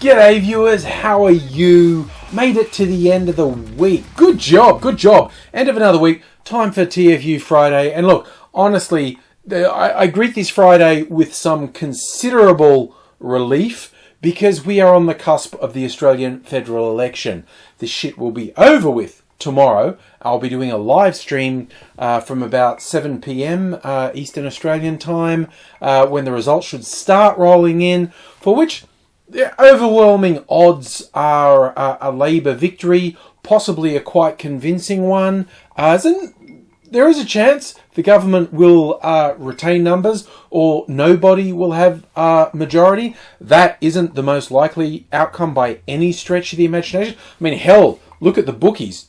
G'day viewers, how are you? Made it to the end of the week. Good job, good job. End of another week, time for TFU Friday. And look, honestly, I greet this Friday with some considerable relief because we are on the cusp of the Australian federal election. This shit will be over with tomorrow. I'll be doing a live stream from about 7 p.m. Eastern Australian time when the results should start rolling in, for which the overwhelming odds are a Labor victory, possibly a quite convincing one. There is a chance the government will retain numbers or nobody will have majority. That isn't the most likely outcome by any stretch of the imagination. I mean, hell, look at the bookies.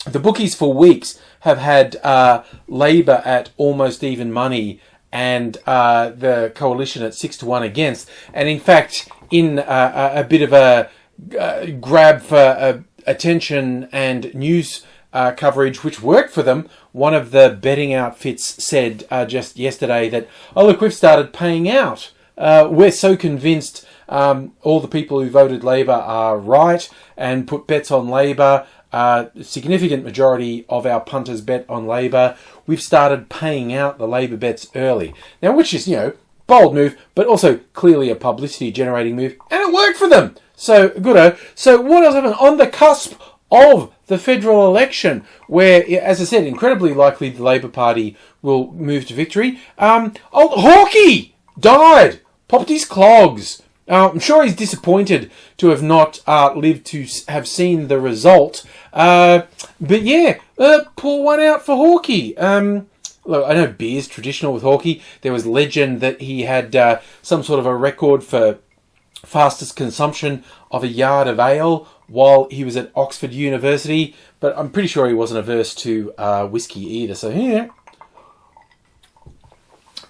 The bookies for weeks have had Labor at almost even money and the coalition at 6-1 against. And in fact, in a bit of a grab for attention and news coverage, which worked for them, one of the betting outfits said just yesterday that, oh look, we've started paying out. We're so convinced all the people who voted Labor are right and put bets on Labor. Significant majority of our punters bet on Labor. We've started paying out the Labor bets early. Now, which is, bold move, but also clearly a publicity generating move, and it worked for them. So, goodo. So, what else happened? On the cusp of the federal election, where, as I said, incredibly likely the Labor Party will move to victory. Old Hawke died, popped his clogs. I'm sure he's disappointed to have not lived to have seen the result. But yeah, pour one out for Hawke. Look, I know beer's traditional with Hawke. There was legend that he had some sort of a record for fastest consumption of a yard of ale while he was at Oxford University, but I'm pretty sure he wasn't averse to whiskey either. So, yeah.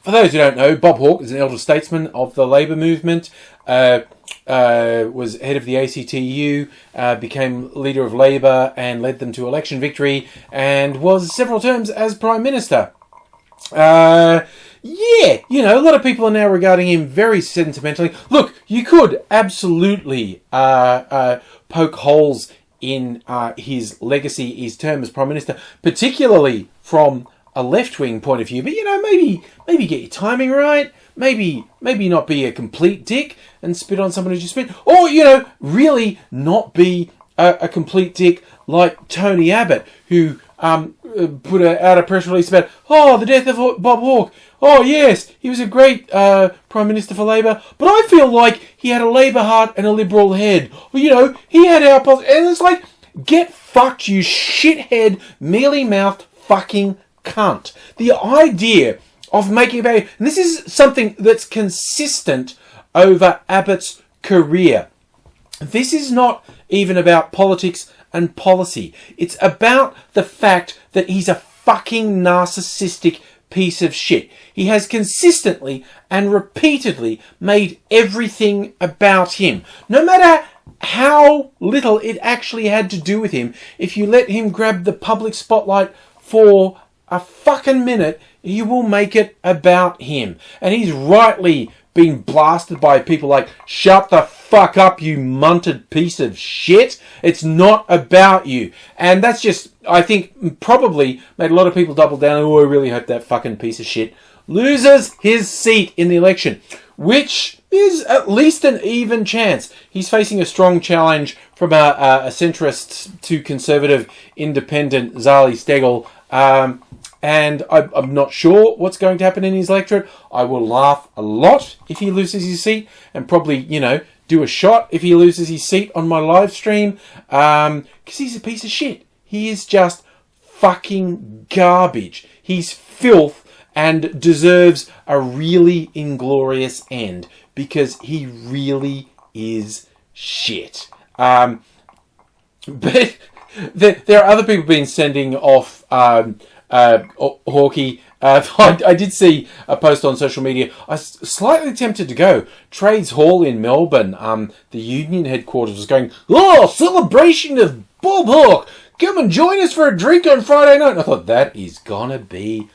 For those who don't know, Bob Hawke is an elder statesman of the Labor movement, was head of the ACTU, became leader of Labor and led them to election victory, and was several terms as Prime Minister. A lot of people are now regarding him very sentimentally. Look, you could absolutely poke holes in his legacy, his term as Prime Minister, particularly from a left-wing point of view. But, maybe get your timing right. Maybe not be a complete dick and spit on someone who just spit. Or, really not be a complete dick like Tony Abbott, who put out a press release about, the death of Bob Hawke. Oh, yes, he was a great Prime Minister for Labor, but I feel like he had a Labor heart and a Liberal head. Well, he had our... And it's like, get fucked, you shithead, mealy-mouthed fucking cunt. The idea of making a baby... And this is something that's consistent over Abbott's career. This is not even about politics and policy. It's about the fact that he's a fucking narcissistic piece of shit. He has consistently and repeatedly made everything about him. No matter how little it actually had to do with him, if you let him grab the public spotlight for a fucking minute, he will make it about him. And he's rightly been blasted by people like, shut the fuck up, you munted piece of shit. It's not about you. And that's just, I think, probably made a lot of people double down. Oh, I really hope that fucking piece of shit loses his seat in the election, which is at least an even chance. He's facing a strong challenge from a centrist to conservative independent Zali Steggall. And I'm not sure what's going to happen in his electorate. I will laugh a lot if he loses his seat, and probably, do a shot if he loses his seat on my live stream, because he's a piece of shit. He is just fucking garbage. He's filth and deserves a really inglorious end, because he really is shit. But there are other people being sending off Hawke. I did see a post on social media. I was slightly tempted to go. Trades Hall in Melbourne, the union headquarters, was going, celebration of Bob Hawke. Come and join us for a drink on Friday night. And I thought, that is gonna be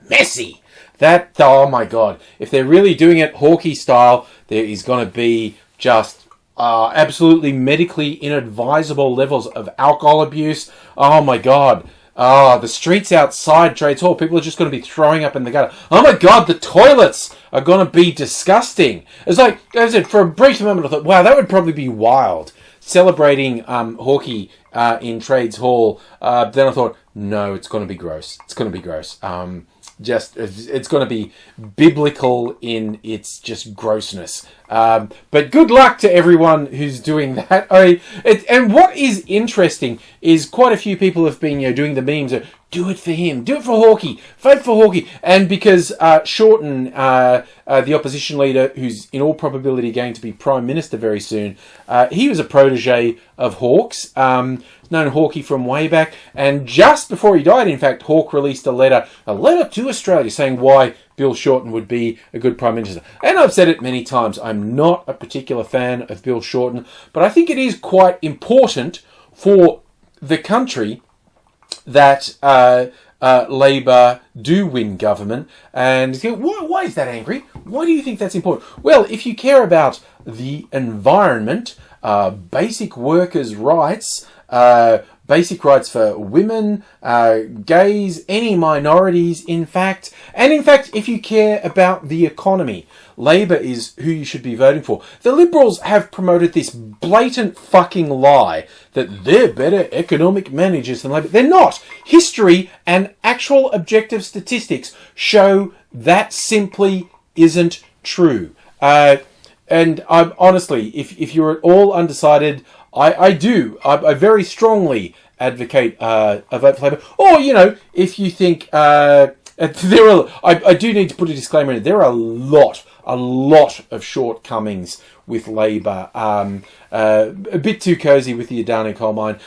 messy. Oh my God. If they're really doing it Hawke style, there is gonna be just absolutely medically inadvisable levels of alcohol abuse. Oh my God. The streets outside Trades Hall, people are just going to be throwing up in the gutter. Oh my God, the toilets are going to be disgusting. It's like, as I said, for a brief moment I thought, wow, that would probably be wild. Celebrating Hawke in Trades Hall. Then I thought, no, it's going to be gross. It's going to be gross. It's going to be biblical in its just grossness. But good luck to everyone who's doing that. And what is interesting is quite a few people have been doing the memes of, do it for him, do it for Hawke, vote for Hawke. And because Shorten, the opposition leader, who's in all probability going to be Prime Minister very soon, he was a protege of Hawke's, known Hawke from way back. And just before he died, in fact, Hawke released a letter to Australia saying why Bill Shorten would be a good Prime Minister. And I've said it many times, I'm not a particular fan of Bill Shorten, but I think it is quite important for the country that Labor do win government. And why is that, Angry? Why do you think that's important? Well, if you care about the environment, basic workers' rights, basic rights for women, gays, any minorities, in fact. And in fact, if you care about the economy, Labor is who you should be voting for. The Liberals have promoted this blatant fucking lie that they're better economic managers than Labor. They're not. History and actual objective statistics show that simply isn't true. And I'm honestly, if you're at all undecided, I very strongly advocate a vote for Labor. Or, if you think I do need to put a disclaimer in. There are a lot of shortcomings with Labor. A bit too cosy with the Adani coal mine.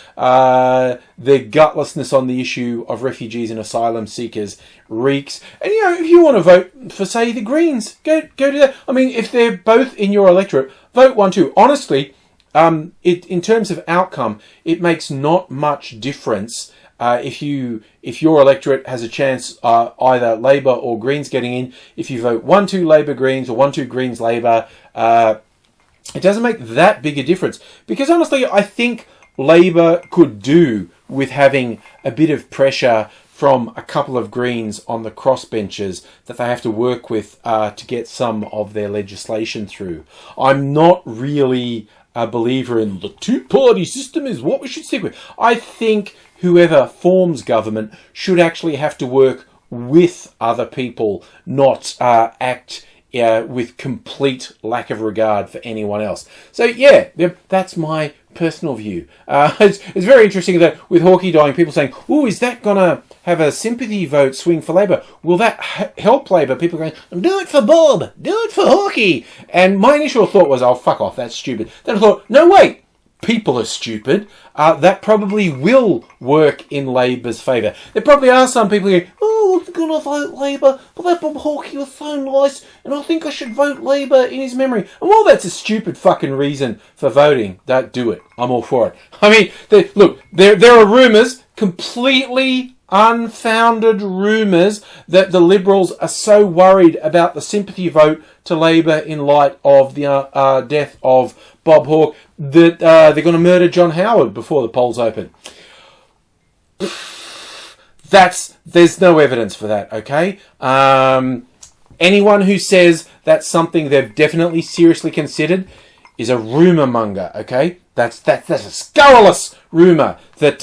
Their gutlessness on the issue of refugees and asylum seekers reeks. And if you want to vote for, say, the Greens, go do that. I mean, if they're both in your electorate, vote one too. Honestly, in terms of outcome, it makes not much difference if your electorate has a chance either Labor or Greens getting in. If you vote 1-2 Labor Greens or 1-2 Greens Labor, it doesn't make that big a difference. Because honestly, I think Labor could do with having a bit of pressure from a couple of Greens on the crossbenchers that they have to work with to get some of their legislation through. I'm not really a believer in the two-party system is what we should stick with. I think whoever forms government should actually have to work with other people, not act with complete lack of regard for anyone else. So yeah, that's my personal view. It's very interesting that with Hawke dying, people saying, "Oh, is that gonna have a sympathy vote swing for Labor? Will that help Labor?" People going, "Do it for Bob, do it for Hawke." And my initial thought was, "Oh, fuck off, that's stupid." Then I thought, no, wait. People are stupid. That probably will work in Labor's favour. There probably are some people who go, "Oh, I'm going to vote Labor, but that Bob Hawke was so nice, and I think I should vote Labor in his memory." And while that's a stupid fucking reason for voting, don't do it. I'm all for it. I mean, there are rumours, completely unfounded rumours, that the Liberals are so worried about the sympathy vote to Labor in light of the death of Bob Hawke that they're going to murder John Howard before the polls open. There's no evidence for that, okay? Anyone who says that's something they've definitely seriously considered is a rumour monger, okay? That's a scurrilous rumour that,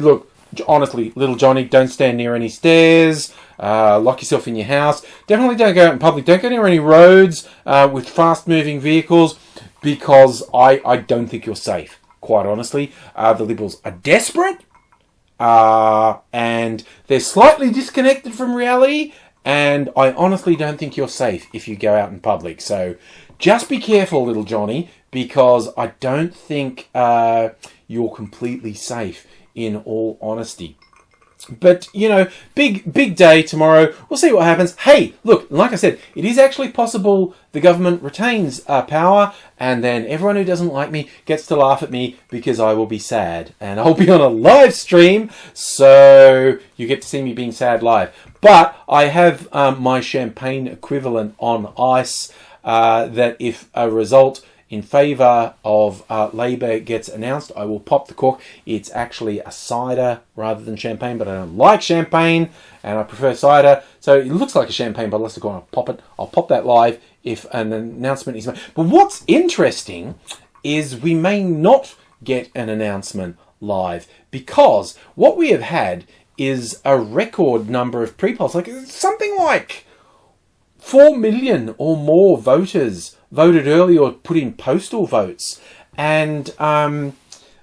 look, honestly, little Johnny, don't stand near any stairs. Lock yourself in your house. Definitely don't go out in public. Don't go near any roads with fast-moving vehicles, because I don't think you're safe, quite honestly. The Liberals are desperate, and they're slightly disconnected from reality, and I honestly don't think you're safe if you go out in public. So just be careful, little Johnny, because I don't think you're completely safe, in all honesty. But, big day tomorrow. We'll see what happens. Hey, look, like I said, it is actually possible the government retains power, and then everyone who doesn't like me gets to laugh at me because I will be sad. And I'll be on a live stream, so you get to see me being sad live. But I have my champagne equivalent on ice, that if a result in favour of Labor gets announced, I will pop the cork. It's actually a cider rather than champagne, but I don't like champagne and I prefer cider. So it looks like a champagne, but let's go on, I'll pop it. I'll pop that live if an announcement is made. But what's interesting is we may not get an announcement live, because what we have had is a record number of pre-polls, like something like 4 million or more voters voted early or put in postal votes, and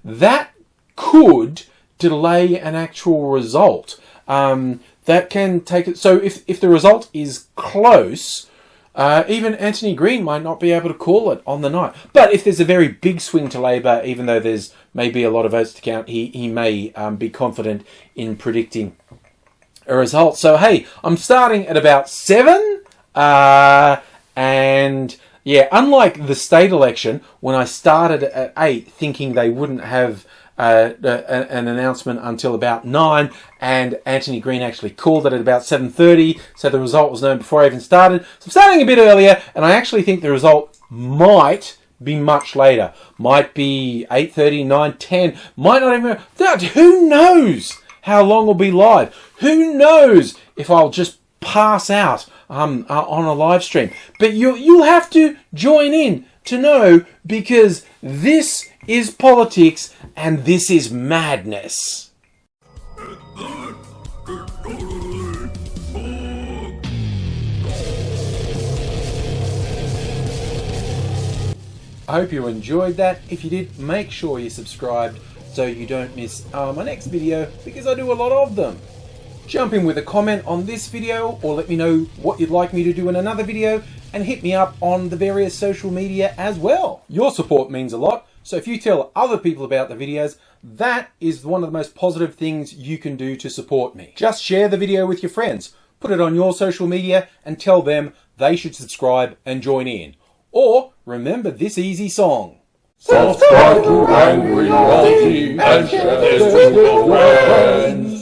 that could delay an actual result. That can take it. So if the result is close, even Anthony Green might not be able to call it on the night. But if there's a very big swing to Labor, even though there's maybe a lot of votes to count, he may be confident in predicting a result. So, hey, I'm starting at about 7. And, yeah, unlike the state election, when I started at 8 thinking they wouldn't have an announcement until about 9, and Anthony Green actually called it at about 7:30, so the result was known before I even started. So I'm starting a bit earlier, and I actually think the result might be much later. Might be 8:30, 9, 10, might not even... Who knows how long will be live? Who knows if I'll just pass out on a live stream? But you'll have to join in to know, because this is politics and this is madness. I hope you enjoyed that. If you did, make sure you subscribed so you don't miss my next video, because I do a lot of them. Jump in with a comment on this video, or let me know what you'd like me to do in another video, and hit me up on the various social media as well. Your support means a lot, so if you tell other people about the videos, that is one of the most positive things you can do to support me. Just share the video with your friends, put it on your social media, and tell them they should subscribe and join in. Or remember this easy song. Subscribe to AngryAussie and share this with your friends.